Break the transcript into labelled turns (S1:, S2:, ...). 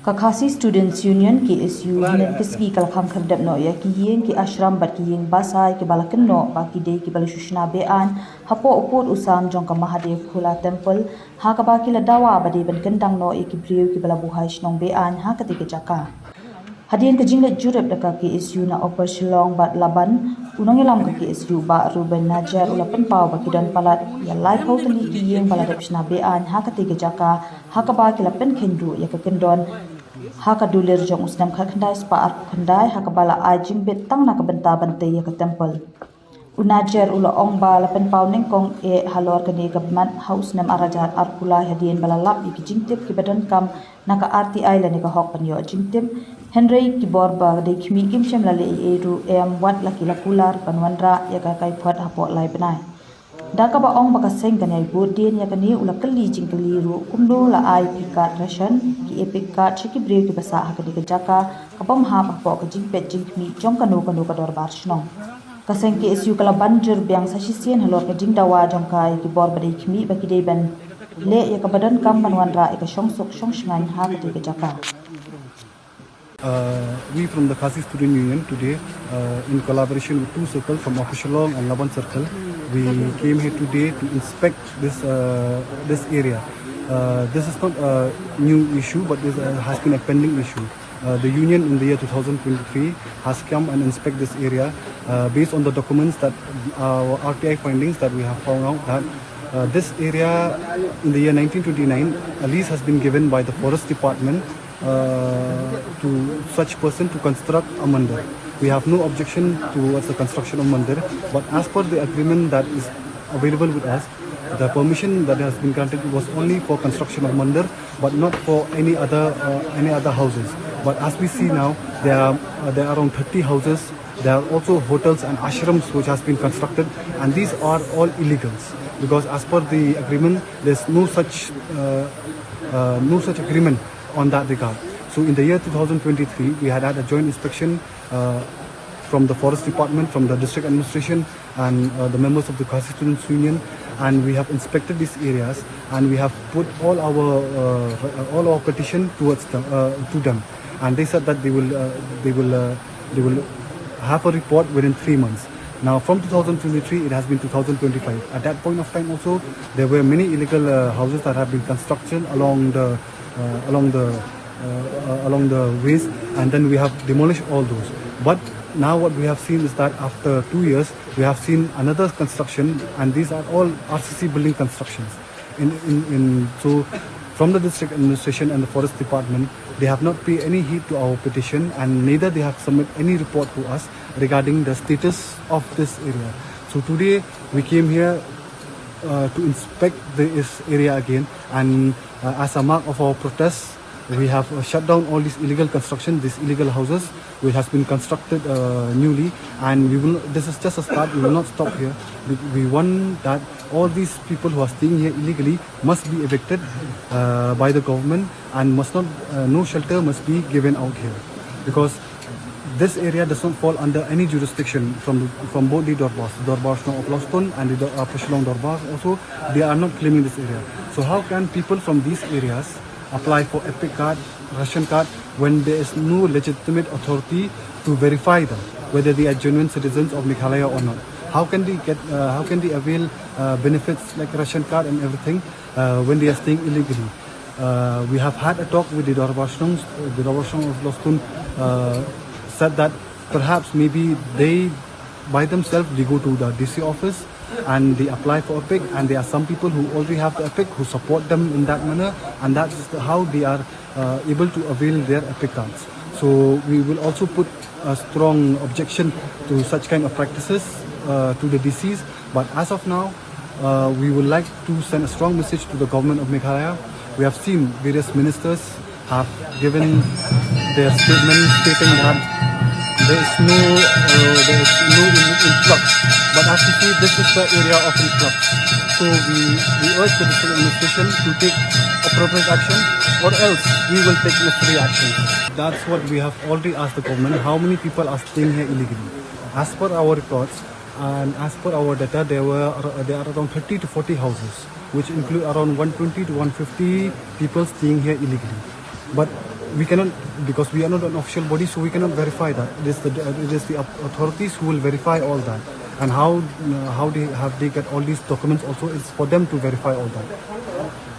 S1: Kakasi Students Union ki SU hinan kiski kalakam Khhyrdep no ya ki Ïing ki ashram bat ki Ïing basai ki balakan no ba ki dei ki balashushna Beaiñ hapo upot usam jong ka Mahadev Khola temple ha ka ba ki la Dawa ba dei ban kendang no ya ki briu ki bala Buhai Shnong Beaiñ ha ka ke jaka hadian ka jinglet jurep da ka ki SU na oper Shnong bat laban unang ilam ka ki SU ba ruben najar ulapan pau ba ki dan palat ya lai pau tali ki Ïing bala repshna Beaiñ ha ka ke jaka ha ka ba ki la pen khendu ya ka kendon ha ka dulir jong usnam kha khandai spa ar khandai ha ka bala ajing bet tang na ka benta bante ya ka temple unajer ula ong bala pen pau neng kong e halor ka ne ka mat house nam arajat ar kula hadien bala lap ki jingtip ki badan kam na ka RTI la ne ka hok pan yo jingtip henry ki borba de khmi kim chem la le e ru em wat la ki la kular panwandra ya ka kai phat hapo lai banai daka ba ong baka seng kanai bodin ya kani ula kali jingkali ru kumdo la ai pikat ration ki epic card chiki break ki basa ha kadi jaka kabam ha pa po ka jingpet jingmi jong kanu ka dorbar Shnong kaseng ki SU kala banjur biang sashi sien halor ka jing Dawa jong kai ki bor badai khmi ba ki dei ban le ya ka badan kam banwanra e ka shong sok shong shngan ha kadi jaka.
S2: We from the Khasi Student Union today, in collaboration with two circles from Shnong and Laban Circle, we came here today to inspect this area. This is not a new issue, but this has been a pending issue. The union in the year 2023 has come and inspect this area based on the documents that our RTI findings that we have found out that this area in the year 1929, a lease has been given by the Forest Department to such person to construct a mandir. We have no objection towards the construction of mandir, but as per the agreement that is available with us, the permission that has been granted was only for construction of mandir, but not for any other houses. But as we see now, there are around 30 houses. There are also hotels and ashrams which has been constructed, and these are all illegals because as per the agreement, there's no such agreement on that regard. So in the year 2023, we had a joint inspection from the Forest Department, from the District Administration and the members of the Khasi Students Union, and we have inspected these areas and we have put all our petition towards them, to them, and they said that they will have a report within 3 months. Now from 2023 it has been 2025. At that point of time also there were many illegal houses that have been constructed along the ways, and then we have demolished all those. But now what we have seen is that after 2 years we have seen another construction, and these are all RCC building constructions. So from the district administration and the forest department, they have not paid any heed to our petition, and neither they have submitted any report to us regarding the status of this area. So today we came here to inspect this area again, and as a mark of our protest, we have shut down all these illegal construction, these illegal houses which has been constructed newly, and this is just a start. We will not stop here. We want that all these people who are staying here illegally must be evicted by the government, and no shelter must be given out here, because this area does not fall under any jurisdiction from both the Dorbars, Shnong of Loston and the Shnong Dorbar also. They are not claiming this area. So how can people from these areas apply for epic card, ration card, when there is no legitimate authority to verify them whether they are genuine citizens of Meghalaya or not? How can they avail benefits like ration card and everything when they are staying illegally? We have had a talk with the Dawa of Loston, said that perhaps maybe they by themselves they go to the DC office and they apply for EPIC, and there are some people who already have the EPIC who support them in that manner, and that's how they are able to avail their EPIC cards. So we will also put a strong objection to such kind of practices to the DCs, but as of now we would like to send a strong message to the government of Meghalaya. We have seen various ministers have given their statement stating that there is no influx, but as you see, this is the area of influx. So we urge the district administration to take appropriate action, or else we will take necessary action. That's what we have already asked the government. How many people are staying here illegally? As per our records and as per our data, there are around 30 to 40 houses, which include around 120 to 150 people staying here illegally. But we cannot, because we are not an official body, so we cannot verify that. It is the authorities who will verify all that. And how they get all these documents also is for them to verify all that.